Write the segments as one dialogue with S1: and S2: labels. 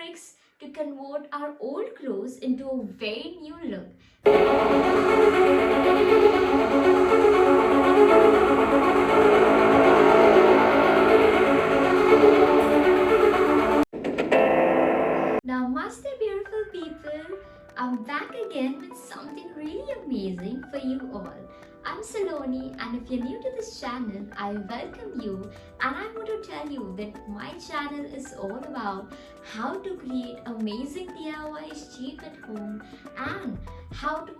S1: tricks to convert our old clothes into a very new look. Namaste, beautiful people. I'm back again with something really amazing for you all. I'm Saloni, and if you're new to this channel, I welcome you, and I want to tell you that my channel is all about how to create amazing DIYs cheap at home and how to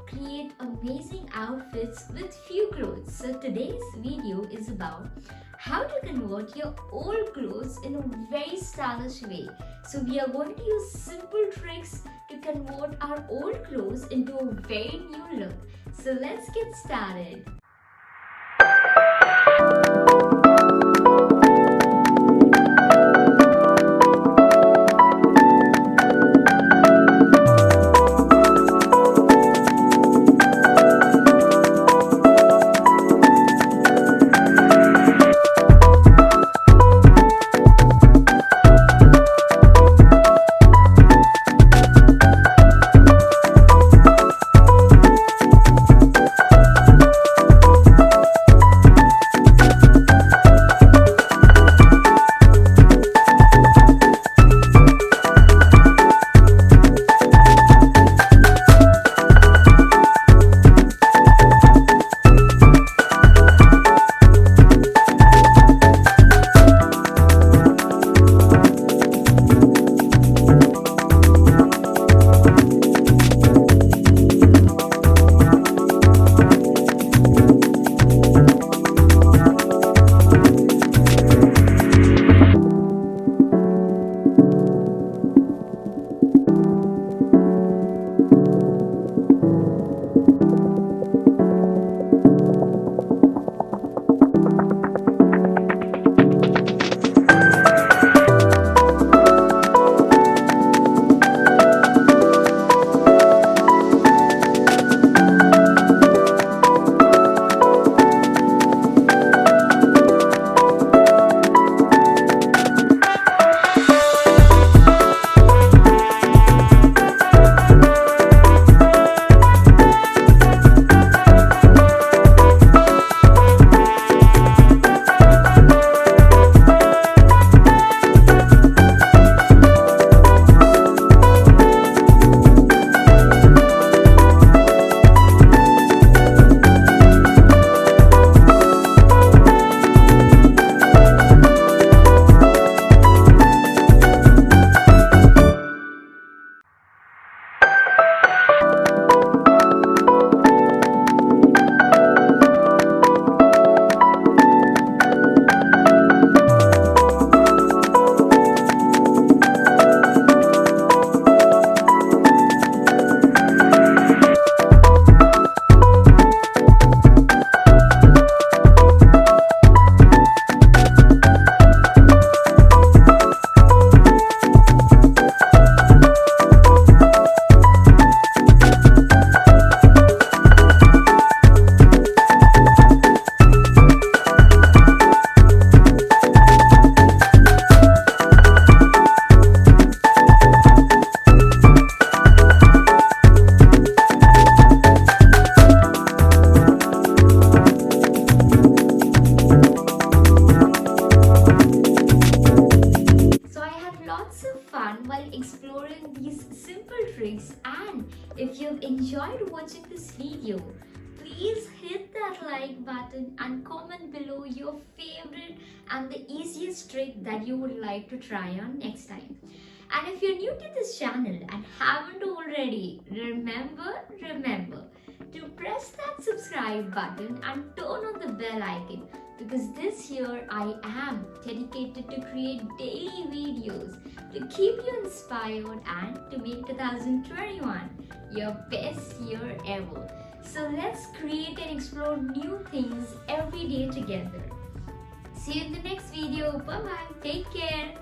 S1: create amazing outfits with few clothes. So today's video is about how to convert your old clothes in a very stylish way. So we are going to use simple tricks to convert our old clothes into a very new look. So let's get started. While exploring these simple tricks, and if you've enjoyed watching this video, please hit that like button and comment below your favorite and the easiest trick that you would like to try on next time. And if you're new to this channel and haven't already, remember to press that subscribe button and turn on the bell icon, because this year I am dedicated to create daily videos to keep you inspired and to make 2021 your best year ever. So let's create and explore new things every day together. See you in the next video. Bye bye. Take care.